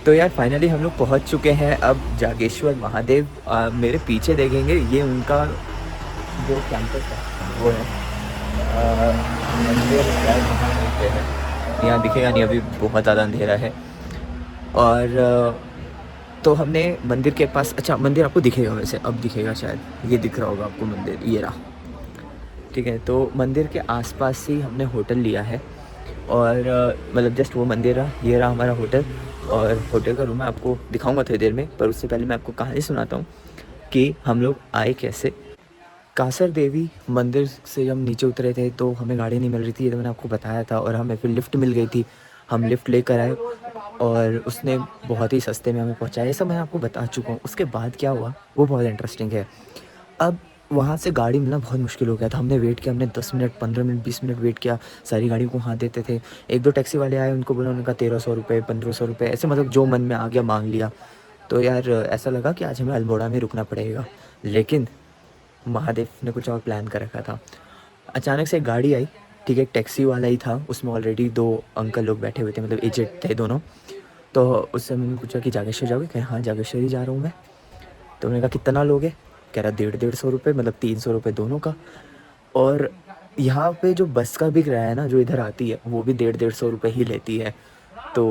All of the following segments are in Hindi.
तो यार फाइनली हम लोग पहुंच चुके हैं अब जागेश्वर महादेव। मेरे पीछे देखेंगे ये उनका जो कैंपस है वो है मंदिर शायद वहाँ पे है। यहाँ दिखेगा नहीं, अभी बहुत ज़्यादा अंधेरा है। और तो हमने मंदिर के पास, अच्छा मंदिर आपको दिखेगा, वैसे अब दिखेगा शायद, ये दिख रहा होगा आपको मंदिर, ये रहा। ठीक है, तो मंदिर के आसपास ही हमने होटल लिया है। और मतलब जस्ट वो मंदिर रहा, ये रहा हमारा होटल। और होटल का रूम मैं आपको दिखाऊंगा थोड़ी देर में, पर उससे पहले मैं आपको कहानी सुनाता हूँ कि हम लोग आए कैसे। कासर देवी मंदिर से हम नीचे उतरे थे तो हमें गाड़ी नहीं मिल रही थी, ये तो मैंने आपको बताया था। और हमें फिर लिफ्ट मिल गई थी, हम लिफ्ट लेकर आए और उसने बहुत ही सस्ते में हमें पहुंचाया। ये सब मैं आपको बता चुका हूँ। उसके बाद क्या हुआ वो बहुत इंटरेस्टिंग है। अब वहाँ से गाड़ी मिलना बहुत मुश्किल हो गया था। हमने वेट किया, हमने 10 मिनट, 15 मिनट, 20 मिनट वेट किया, सारी गाड़ियों को हाथ देते थे। एक दो टैक्सी वाले आए, उनको बोला, उनका 1300 रुपये, 1500 रुपये, ऐसे मतलब जो मन में आ गया मांग लिया। तो यार ऐसा लगा कि आज हमें अल्मोड़ा में रुकना पड़ेगा। लेकिन महादेव ने कुछ और प्लान कर रखा था। अचानक से एक गाड़ी आई, ठीक है, एक टैक्सी वाला ही था, उसमें ऑलरेडी दो अंकल लोग बैठे हुए थे, मतलब एजेड थे दोनों। तो उससे मैंने पूछा कि जागेश्वर जाओगे? कह हाँ जागेश्वर ही जा रहा हूँ मैं। तो मैंने कहा कितना लोगे? कह रहा 150-150 रुपये, मतलब 300 रुपये दोनों का। और यहाँ पे जो बस का भी किराया है ना, जो इधर आती है, वो भी 150-150 रुपये ही लेती है। तो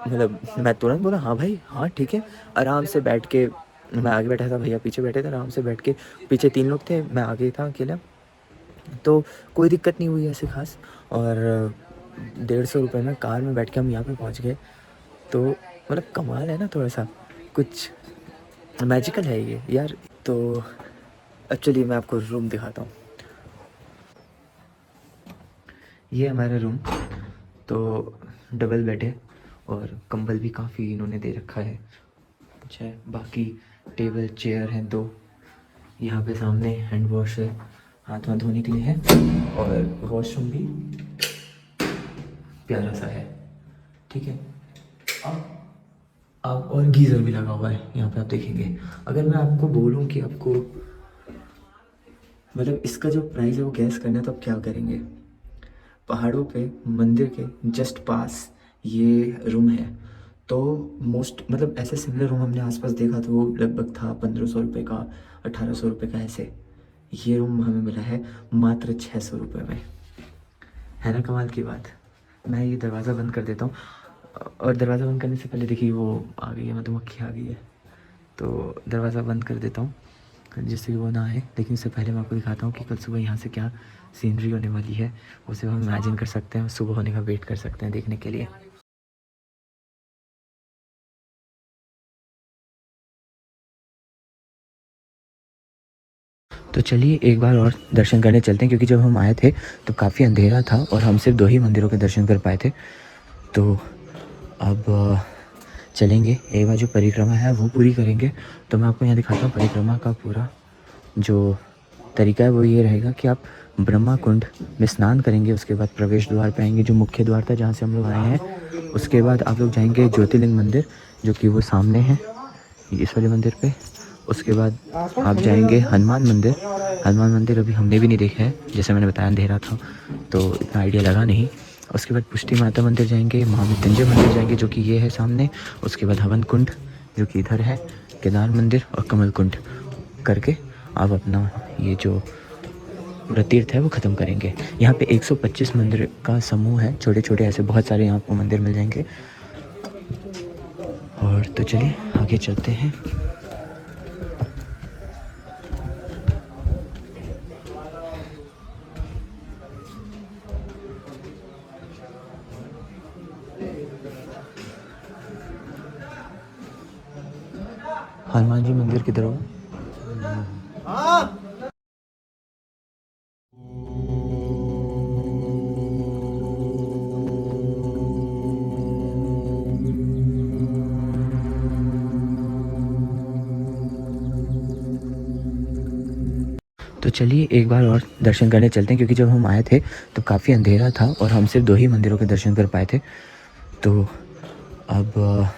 मतलब मैं तुरंत बोला हाँ भाई, हाँ ठीक है। आराम से बैठ के, मैं आगे बैठा था, भैया पीछे बैठे थे, आराम से बैठ के, पीछे 3 लोग थे, मैं आगे था अकेला। तो कोई दिक्कत नहीं हुई ऐसे खास। और 150 रुपये में कार में बैठ के हम यहाँ पे पहुँच गए। तो मतलब कमाल है ना, थोड़ा सा कुछ मैजिकल है ये यार। तो अब चलिए मैं आपको रूम दिखाता हूँ। ये हमारा रूम। तो डबल बेड है और कंबल भी काफ़ी इन्होंने दे रखा है। अच्छा है, बाकी टेबल चेयर हैं दो। यहाँ पे सामने हैंड वॉश है, हाथ वाथ धोने के लिए है। और वॉशरूम भी प्यारा सा है, ठीक है। अब और गीज़र भी लगा हुआ है यहाँ पे, आप देखेंगे। अगर मैं आपको बोलूँ कि आपको मतलब इसका जो प्राइस है वो गैस करना है, तो आप क्या करेंगे? पहाड़ों पे मंदिर के जस्ट पास ये रूम है। तो मोस्ट मतलब ऐसे सिमिलर रूम हमने आसपास देखा तो वो लगभग था 1500 रुपये का, 1800 रुपये का ऐसे। ये रूम हमें मिला है मात्र 600 रुपये में। है ना कमाल की बात। मैं ये दरवाज़ा बंद कर देता हूँ। और दरवाज़ा बंद करने से पहले देखिए वो आ गई है, मधुमक्खी आ गई है। तो दरवाज़ा बंद कर देता हूँ जिससे कि वो ना आए। लेकिन उससे पहले मैं आपको दिखाता हूँ कि कल सुबह यहाँ से क्या सीनरी होने वाली है, उसे हम इमेजिन कर सकते हैं, सुबह होने का वेट कर सकते हैं देखने के लिए। तो चलिए एक बार और दर्शन करने चलते हैं, क्योंकि जब हम आए थे तो काफ़ी अंधेरा था और हम सिर्फ 2 ही मंदिरों के दर्शन कर पाए थे। तो अब चलेंगे, एक बार जो परिक्रमा है वो पूरी करेंगे। तो मैं आपको यहाँ दिखाता हूँ परिक्रमा का पूरा जो तरीका है। वो ये रहेगा कि आप ब्रह्मा कुंड में स्नान करेंगे, उसके बाद प्रवेश द्वार पे आएंगे, जो मुख्य द्वार था जहाँ से हम लोग आए हैं। उसके बाद आप लोग जाएंगे ज्योतिर्लिंग मंदिर, जो कि वो सामने है इस वाले मंदिर पे। उसके बाद आप जाएंगे हनुमान मंदिर। हनुमान मंदिर अभी हमने भी नहीं देखा है, जैसे मैंने बताया अंधेरा था तो इतना आइडिया लगा नहीं। उसके बाद पुष्टि माता मंदिर जाएंगे, महामृत्युंजय मंदिर जाएंगे जो कि ये है सामने। उसके बाद हवन कुंड जो कि इधर है, केदार मंदिर और कमल कुंड करके आप अपना ये जो तीर्थ है वो ख़त्म करेंगे। यहाँ पे 125 मंदिर का समूह है, छोटे छोटे ऐसे बहुत सारे यहाँ आपको मंदिर मिल जाएंगे। और तो चलिए आगे चलते हैं। हनुमान जी मंदिर किधर हो? तो चलिए एक बार और दर्शन करने चलते हैं, क्योंकि जब हम आए थे तो काफ़ी अंधेरा था और हम सिर्फ 2 ही मंदिरों के दर्शन कर पाए थे। तो अब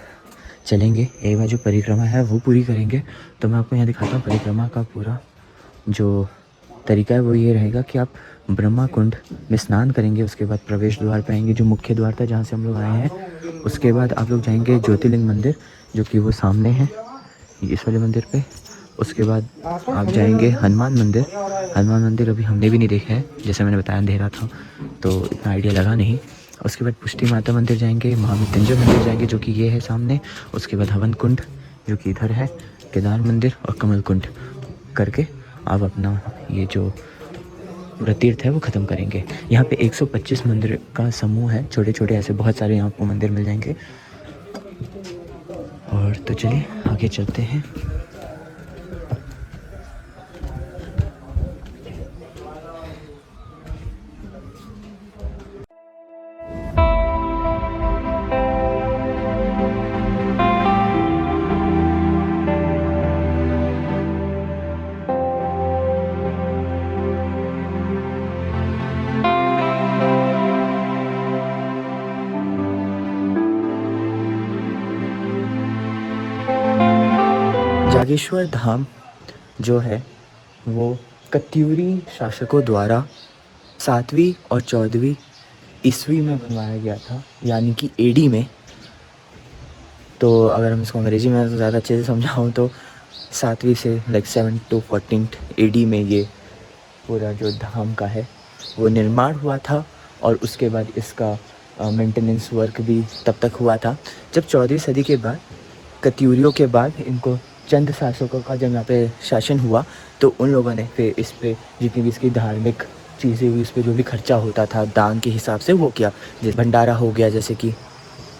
चलेंगे, एक बार जो परिक्रमा है वो पूरी करेंगे। तो मैं आपको यहाँ दिखाता हूँ परिक्रमा का पूरा जो तरीका है। वो ये रहेगा कि आप ब्रह्मा कुंड में स्नान करेंगे। उसके बाद प्रवेश द्वार पे आएंगे, जो मुख्य द्वार था जहाँ से हम लोग आए हैं। उसके बाद आप लोग जाएंगे ज्योतिर्लिंग मंदिर, जो कि वो सामने है इस वाले मंदिर पे। उसके बाद आप जाएंगे हनुमान मंदिर। हनुमान मंदिर अभी हमने भी नहीं देखा है, जैसे मैंने बताया अंधेरा था तो इतना आइडिया लगा नहीं। उसके बाद पुष्टि माता मंदिर जाएंगे, महामृत्युंजय मंदिर जाएंगे जो कि ये है सामने। उसके बाद हवन कुंड जो कि इधर है, केदार मंदिर और कमल कुंड करके आप अपना ये जो पूरा तीर्थ है वो ख़त्म करेंगे। यहाँ पे 125 मंदिर का समूह है, छोटे छोटे ऐसे बहुत सारे यहाँ आपको मंदिर मिल जाएंगे। और तो चलिए आगे चलते हैं। जागेश्वर धाम जो है वो कत्यूरी शासकों द्वारा 7वीं और 14वीं ईस्वी में बनवाया गया था, यानी कि एडी में। तो अगर हम इसको अंग्रेजी में ज़्यादा अच्छे से समझाऊँ तो 7वीं से 7 to 14 एडी में ये पूरा जो धाम का है वो निर्माण हुआ था। और उसके बाद इसका मेंटेनेंस वर्क भी तब तक हुआ था जब 14वीं सदी के बाद कत्यूरियों के बाद इनको चंद शासकों का जब यहाँ पे शासन हुआ तो उन लोगों ने फिर इस पे जितनी भी इसकी धार्मिक चीज़ें हुई, इस पर जो भी खर्चा होता था दान के हिसाब से वो किया। जैसे भंडारा हो गया जैसे कि,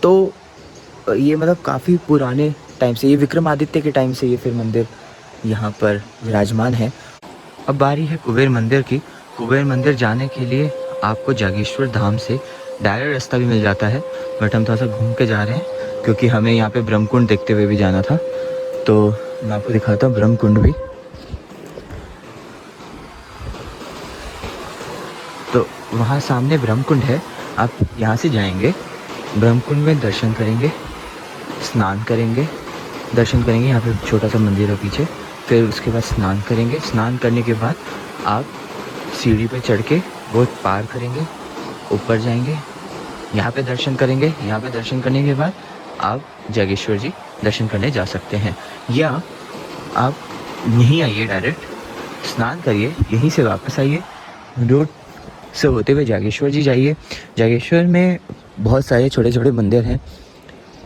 तो ये मतलब काफ़ी पुराने टाइम से, ये विक्रमादित्य के टाइम से ये फिर मंदिर यहाँ पर विराजमान है। अब बारी है कुबेर मंदिर की। कुबेर मंदिर जाने के लिए आपको जागेश्वर धाम से डायरेक्ट रास्ता भी मिल जाता है, बट हम थोड़ा सा घूम के जा रहे हैं क्योंकि हमें यहाँ पे ब्रह्मकुंड देखते हुए भी जाना था। तो मैं आपको दिखाता हूँ ब्रह्मकुंड भी। तो वहाँ सामने ब्रह्मकुंड है, आप यहाँ से जाएंगे, ब्रह्मकुंड में दर्शन करेंगे, स्नान करेंगे, दर्शन करेंगे। यहाँ पे छोटा सा मंदिर है पीछे। फिर उसके बाद स्नान करेंगे। स्नान करने के बाद आप सीढ़ी पे चढ़ के वो पार करेंगे, ऊपर जाएंगे, यहाँ पे दर्शन करेंगे। यहाँ पे दर्शन करने के बाद आप जागेश्वर जी दर्शन करने जा सकते हैं। या आप यहीं आइए, डायरेक्ट स्नान करिए, यहीं से वापस आइए, रोड से होते हुए जागेश्वर जी जाइए। जागेश्वर में बहुत सारे छोटे छोटे मंदिर हैं।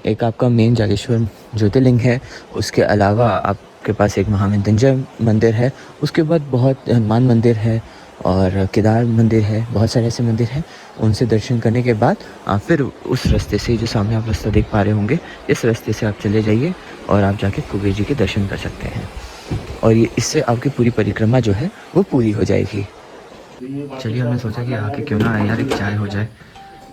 एक आपका मेन जागेश्वर ज्योतिर्लिंग है, उसके अलावा आपके पास एक महामृत्युंजय मंदिर है, उसके बाद बहुत हनुमान मंदिर है और केदार मंदिर है, बहुत सारे ऐसे मंदिर हैं। उनसे दर्शन करने के बाद आप फिर उस रास्ते से, जो सामने आप रास्ता देख पा रहे होंगे, इस रास्ते से आप चले जाइए और आप जाके कुबेर जी के दर्शन कर सकते हैं। और ये इससे आपकी पूरी परिक्रमा जो है वो पूरी हो जाएगी। चलिए हमने सोचा कि आके क्यों ना यार एक चाय हो जाए,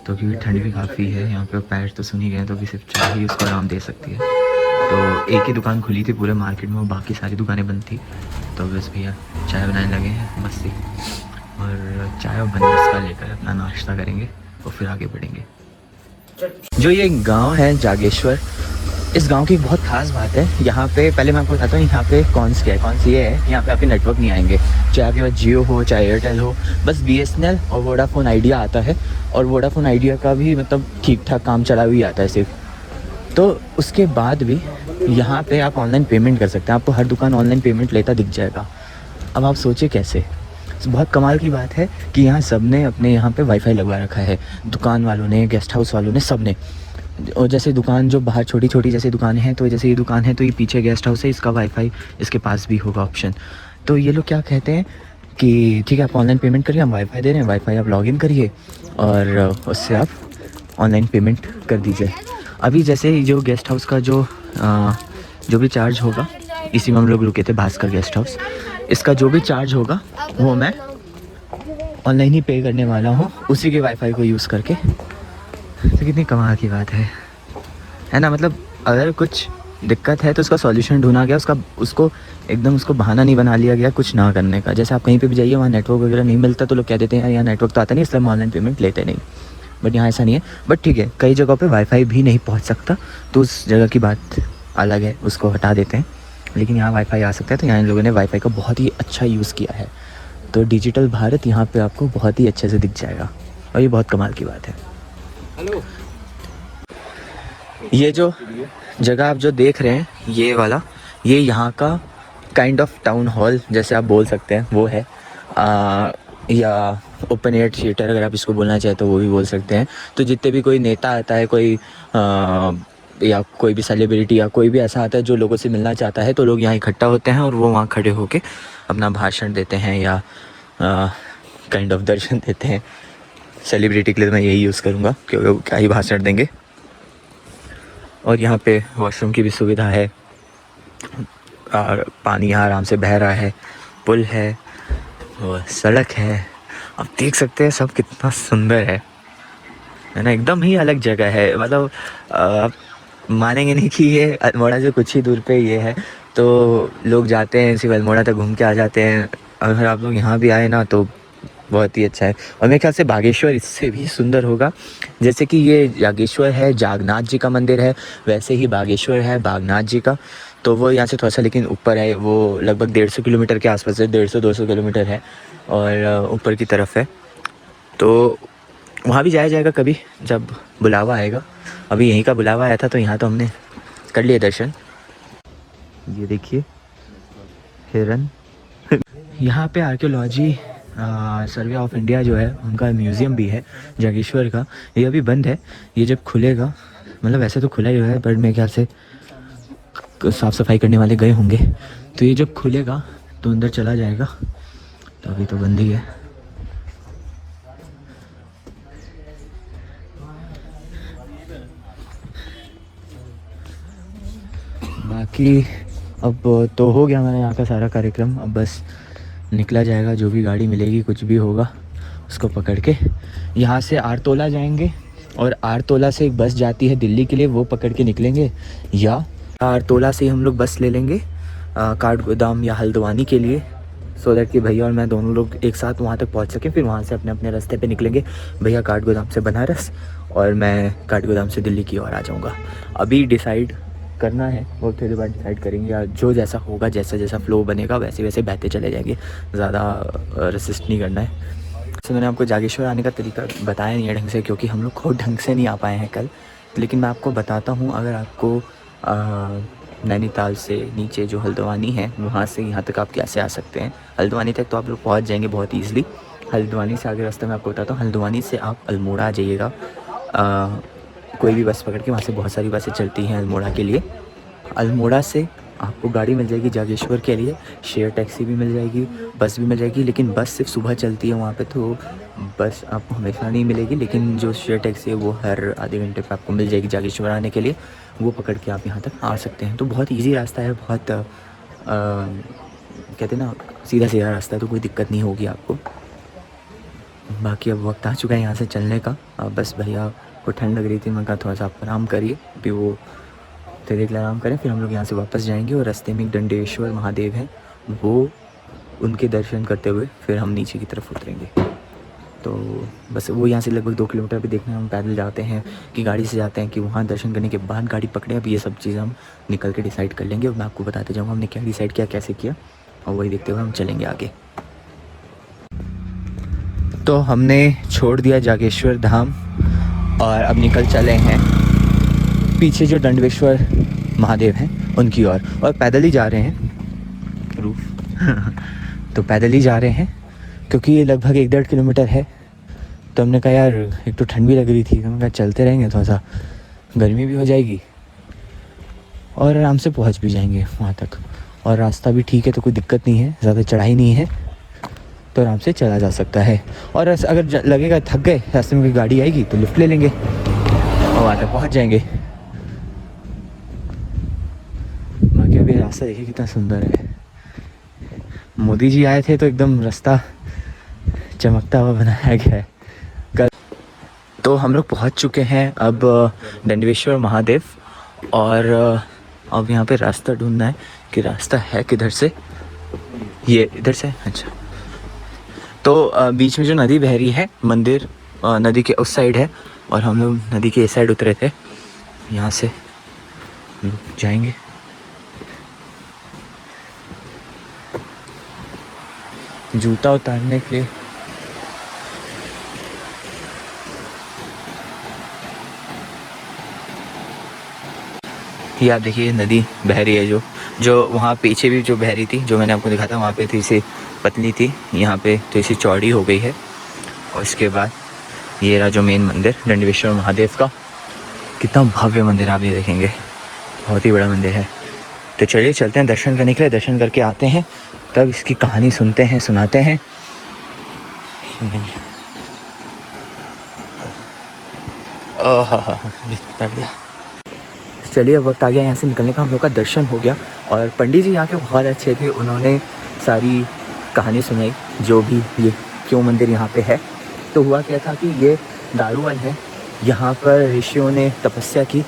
तो क्योंकि ठंड भी काफ़ी है यहाँ पे, पैर तो सुन ही गए, तो भी सिर्फ चाय ही उसको आराम दे सकती है। तो एक ही दुकान खुली थी पूरे मार्केट में, बाकी सारी दुकानें बंद थी। तो बस भैया चाय बनाने लगे हैं मस्ती, और चाय और बनस का लेकर अपना नाश्ता करेंगे और फिर आगे बढ़ेंगे। जो ये गांव है जागेश्वर, इस गांव की एक बहुत ख़ास बात है। यहाँ पे पहले मैं आपको बताता हूँ, यहाँ पे कौन सी ये है, यहाँ पे आपके नेटवर्क नहीं आएंगे, चाहे आपके पास जियो हो चाहे एयरटेल हो, बस BSNL और वोडाफोन आइडिया आता है। और वोडाफोन आइडिया का भी मतलब ठीक ठाक काम चला हुआ आता है सिर्फ। तो उसके बाद भी यहाँ पे आप ऑनलाइन पेमेंट कर सकते हैं, आपको हर दुकान ऑनलाइन पेमेंट लेता दिख जाएगा। अब आप सोचिए कैसे, बहुत कमाल की बात है कि यहाँ सब ने अपने यहाँ पे वाईफाई लगवा रखा है, दुकान वालों ने, गेस्ट हाउस वालों ने, सब ने। और जैसे दुकान जो बाहर छोटी छोटी जैसे दुकानें हैं, तो जैसे ये दुकान है तो ये पीछे गेस्ट हाउस है, इसका वाईफाई इसके पास भी होगा ऑप्शन। तो ये लोग क्या कहते हैं कि ठीक है आप ऑनलाइन पेमेंट करिए, हम वाईफाई दे रहे हैं, वाईफाई आप लॉगिन करिए और उससे आप ऑनलाइन पेमेंट कर दीजिए। अभी जैसे जो गेस्ट हाउस का जो भी चार्ज होगा, इसी में हम लोग रुके थे भास्कर गेस्ट हाउस, इसका जो भी चार्ज होगा वो मैं ऑनलाइन ही पे करने वाला हूँ, उसी के वाईफाई को यूज़ करके। तो कितनी कमाल की बात है ना। मतलब अगर कुछ दिक्कत है तो उसका सॉल्यूशन ढूंढा गया, उसको बहाना नहीं बना लिया गया कुछ ना करने का। जैसे आप कहीं पे भी जाइए वहाँ नेटवर्क वगैरह नहीं मिलता तो लोग कह देते हैं यहाँ नेटवर्क तो आता नहीं, इसलिए हम ऑनलाइन पेमेंट लेते नहीं। बट यहाँ ऐसा नहीं है। बट ठीक है, कई जगहों पे वाईफाई भी नहीं पहुँच सकता तो उस जगह की बात अलग है, उसको हटा देते हैं। लेकिन यहाँ वाईफाई आ सकता है, तो यहाँ इन लोगों ने वाईफाई का बहुत ही अच्छा यूज़ किया है। तो डिजिटल भारत यहाँ पे आपको बहुत ही अच्छे से दिख जाएगा और ये बहुत कमाल की बात है। हेलो, ये जो जगह आप जो देख रहे हैं ये वाला, ये यहाँ का काइंड ऑफ टाउन हॉल जैसे आप बोल सकते हैं वो है, या ओपन एयर थिएटर अगर आप इसको बोलना चाहें तो वो भी बोल सकते हैं। तो जितने भी कोई नेता आता है, कोई या कोई भी सेलिब्रिटी या कोई भी ऐसा आता है जो लोगों से मिलना चाहता है, तो लोग यहाँ इकट्ठा होते हैं और वो वहाँ खड़े होके अपना भाषण देते हैं या काइंड ऑफ दर्शन देते हैं। सेलिब्रिटी के लिए मैं यही यूज़ करूँगा क्योंकि वो क्या ही भाषण देंगे। और यहाँ पे वॉशरूम की भी सुविधा है और पानी यहाँ आराम से बह रहा है, पुल है और सड़क है। आप देख सकते हैं सब कितना सुंदर है ना, एकदम ही अलग जगह है। मतलब आप मानेंगे नहीं कि ये अल्मोड़ा से कुछ ही दूर पे ये है, तो लोग जाते हैं सिर्फ अल्मोड़ा तक घूम के आ जाते हैं। अगर आप लोग यहाँ भी आए ना तो बहुत ही अच्छा है। और मेरे ख्याल से बागेश्वर इससे भी सुंदर होगा। जैसे कि ये जागेश्वर है, जागन्नाथ जी का मंदिर है, वैसे ही बागेश्वर है बागनाथ जी का। तो वो यहाँ से थोड़ा सा लेकिन ऊपर है, वो लगभग 150 किलोमीटर के आसपास है, 150-200 किलोमीटर है और ऊपर की तरफ है। तो वहाँ भी जाया जाएगा कभी जब बुलावा आएगा। अभी यहीं का बुलावा आया था तो यहाँ तो हमने कर लिए दर्शन। ये देखिए हिरन। यहाँ पे आर्कियोलॉजी सर्वे ऑफ इंडिया जो है उनका म्यूज़ियम भी है जागेश्वर का। ये अभी बंद है, ये जब खुलेगा, मतलब वैसे तो खुला ही है पर मेरे ख्याल से साफ़ सफाई करने वाले गए होंगे, तो ये जब खुलेगा तो अंदर चला जाएगा। तो अभी तो बंद ही है। बाकी अब तो हो गया हमारे यहाँ का सारा कार्यक्रम। अब बस निकला जाएगा, जो भी गाड़ी मिलेगी कुछ भी होगा उसको पकड़ के यहाँ से आरतोला जाएंगे। और आरतोला से एक बस जाती है दिल्ली के लिए, वो पकड़ के निकलेंगे। या आरतोला से हम लोग बस ले लेंगे काठगोदाम या हल्द्वानी के लिए, सो दैट कि भैया और मैं दोनों लोग एक साथ वहाँ तक पहुँच सकें। फिर वहाँ से अपने अपने रास्ते पे निकलेंगे, भैया काठगोदाम से बनारस और मैं काठगोदाम से दिल्ली की ओर आ जाऊँगा। अभी डिसाइड करना है, वो थोड़ी बार डिसाइड करेंगे या जो जैसा होगा, जैसा जैसा फ्लो बनेगा वैसे वैसे बहते चले जाएंगे। ज़्यादा रेसिस्ट नहीं करना है। तो मैंने आपको जागेश्वर आने का तरीका बताया नहीं है ढंग से, क्योंकि हम लोग खुद ढंग से नहीं आ पाए हैं कल। लेकिन मैं आपको बताता हूँ, अगर आपको नैनीताल से नीचे जो हल्द्वानी है वहाँ से यहाँ तक आप कैसे आ सकते हैं। हल्द्वानी तक तो आप लोग पहुँच जाएंगे बहुत ईजिली। हल्द्वानी से आगे रास्ता मैं आपको बताता हूँ। हल्द्वानी से आप अल्मोड़ा आ जाइएगा, कोई भी बस पकड़ के, वहाँ से बहुत सारी बसें चलती हैं अल्मोड़ा के लिए। अल्मोड़ा से आपको गाड़ी मिल जाएगी जागेश्वर के लिए, शेयर टैक्सी भी मिल जाएगी, बस भी मिल जाएगी। लेकिन बस सिर्फ सुबह चलती है वहाँ पे, तो बस आपको हमेशा नहीं मिलेगी। लेकिन जो शेयर टैक्सी है वो हर आधे घंटे पे आपको मिल जाएगी जागेश्वर आने के लिए, वो पकड़ के आप यहाँ तक आ सकते हैं। तो बहुत ईजी रास्ता है, बहुत कहते हैं ना सीधा सीधा रास्ता है, तो कोई दिक्कत नहीं होगी आपको। बाकी अब वक्त आ चुका है यहाँ से चलने का। बस भैया को ठंड लग रही थी, मैं कहा थोड़ा सा आप आराम करिए, अभी वो थोड़ी देर आराम करें, फिर हम लोग यहाँ से वापस जाएंगे। और रास्ते में दंडेश्वर महादेव हैं, वो उनके दर्शन करते हुए फिर हम नीचे की तरफ उतरेंगे। तो बस वो यहाँ से लगभग 2 किलोमीटर भी देखना है। हम पैदल जाते हैं कि गाड़ी से जाते हैं कि वहाँ दर्शन करने के बाद गाड़ी पकड़े, अब ये सब चीज़ें हम निकल के डिसाइड कर लेंगे। और मैं आपको बताते जाऊँगा हमने क्या डिसाइड किया, कैसे किया, और वही देखते हुए हम चलेंगे आगे। तो हमने छोड़ दिया जागेश्वर धाम और अब निकल चले हैं पीछे जो दंडेश्वर महादेव हैं उनकी और पैदल ही जा रहे हैं रूफ तो पैदल ही जा रहे हैं क्योंकि ये लगभग 1-1.5 किलोमीटर है। तो हमने कहा यार एक तो ठंड भी लग रही थी, तो हमने कहा चलते रहेंगे, थोड़ा सा गर्मी भी हो जाएगी और आराम से पहुंच भी जाएंगे वहाँ तक। और रास्ता भी ठीक है, तो कोई दिक्कत नहीं है, ज़्यादा चढ़ाई नहीं है, तो आराम से चला जा सकता है। और अगर लगेगा थक गए, रास्ते में कोई गाड़ी आएगी तो लिफ्ट ले लेंगे और वहाँ तक पहुँच जाएंगे। बाकी अभी रास्ता देखिए कितना सुंदर है। मोदी जी आए थे तो एकदम रास्ता चमकता हुआ बनाया गया है। तो हम लोग पहुँच चुके हैं अब दंडेश्वर महादेव, और अब यहाँ पे रास्ता ढूंढना है कि रास्ता है किधर से। ये इधर से, अच्छा। तो बीच में जो नदी बह रही है, मंदिर नदी के उस साइड है और हम लोग नदी के इस साइड उतरे थे। यहाँ से जाएंगे। जूता उतारने के लिए। ये आप देखिए नदी बह रही है, जो वहाँ पीछे भी जो बह रही थी, जो मैंने आपको दिखा था, वहाँ पे थी सी पतली थी, यहाँ पे तो इसी चौड़ी हो गई है। और इसके बाद ये रहा जो मेन मंदिर दंडेश्वर महादेव का। कितना भव्य मंदिर आप ये देखेंगे, बहुत ही बड़ा मंदिर है। तो चलिए चलते हैं दर्शन करने के लिए, दर्शन करके आते हैं, तब इसकी कहानी सुनते हैं, सुनाते हैं। चलिए अब वक्त आ गया यहाँ से निकलने का। हम लोग का दर्शन हो गया और पंडित जी यहाँ के बहुत अच्छे थे। उन्होंने सारी कहानी सुनाई, जो भी ये क्यों मंदिर यहाँ पे है। तो हुआ क्या था कि ये दारूवन है, यहाँ पर ऋषियों ने तपस्या की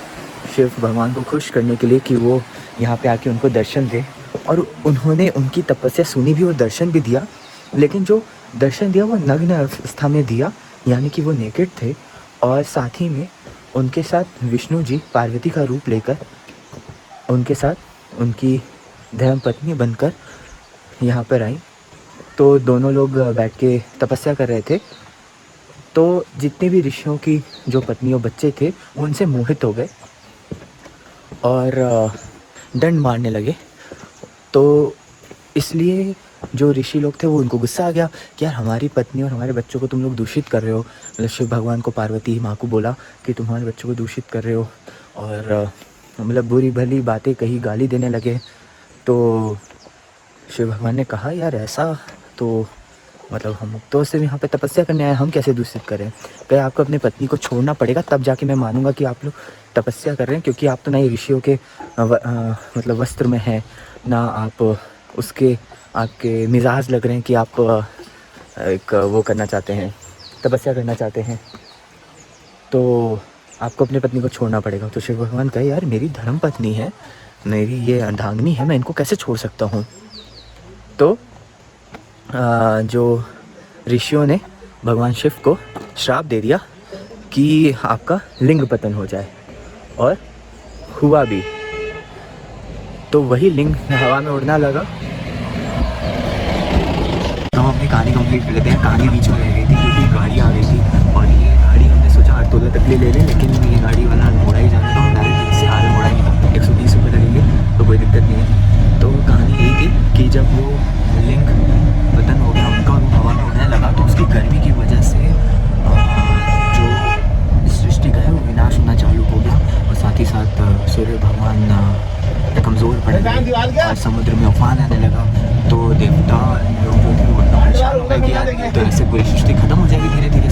शिव भगवान को खुश करने के लिए कि वो यहाँ पे आके उनको दर्शन दे। और उन्होंने उनकी तपस्या सुनी भी और दर्शन भी दिया। लेकिन जो दर्शन दिया वो नग्न अवस्था में दिया, यानी कि वो नेकेड थे। और साथ ही में उनके साथ विष्णु जी पार्वती का रूप लेकर उनके साथ उनकी धर्म पत्नी बनकर यहाँ पर आई। तो दोनों लोग बैठ के तपस्या कर रहे थे। तो जितने भी ऋषियों की जो पत्नी और बच्चे थे वो उनसे मोहित हो गए और दंड मारने लगे। तो इसलिए जो ऋषि लोग थे वो उनको गुस्सा आ गया कि यार हमारी पत्नी और हमारे बच्चों को तुम लोग दूषित कर रहे हो। मतलब शिव भगवान को पार्वती माँ को बोला कि तुम हमारे बच्चों को दूषित कर रहे हो, और मतलब बुरी भली बातें कही, गाली देने लगे। तो शिव भगवान ने कहा यार ऐसा तो मतलब हम तो सिर्फ यहाँ पे तपस्या करने आए, हम कैसे दूषित करें। कहीं आपको अपनी पत्नी को छोड़ना पड़ेगा, तब जाके मैं मानूंगा कि आप लोग तपस्या कर रहे हैं, क्योंकि आप तो ना ही ऋषियों के मतलब वस्त्र में हैं, ना आप उसके आपके मिजाज लग रहे हैं कि आप एक वो करना चाहते हैं, तपस्या करना चाहते हैं। तो आपको अपनी पत्नी को छोड़ना पड़ेगा। तो शिव भगवान कहे यार मेरी धर्म पत्नी है, मेरी ये अर्धांगिनी है, मैं इनको कैसे छोड़ सकता हूँ। तो जो ऋषियों ने भगवान शिव को श्राप दे दिया कि आपका लिंग पतन हो जाए, और हुआ भी। तो वही लिंग हवा में उड़ना लगा। तो हम अपनी कहानी कंप्लीट कर लेते हैं। कहानी बीच में रह गई थी क्योंकि गाड़ी आ गई थी, और ये गाड़ी हमने सोचा 8 तक ले लें, लेकिन ये गाड़ी वाला मोड़ा ही जाना था, डायरेक्ट से आगे मोड़ा ही 120 रुपये लगेंगे, तो कोई दिक्कत नहीं है। तो कहानी यही थी कि जब वो लिंग पतन हो गया उनका और वो हवा में उड़ने लगा, तो उसकी गर्मी की वजह से जो सृष्टि का है वो विनाश होना चालू हो गया। और साथ ही साथ सूर्य भगवान कमज़ोर पड़ गए और समुद्र में उफान आने लगा। तो देवता लोग जो थे वो इतना परेशान हो गए कि यार तो ऐसे पूरी सृष्टि खत्म हो जाएगी धीरे धीरे।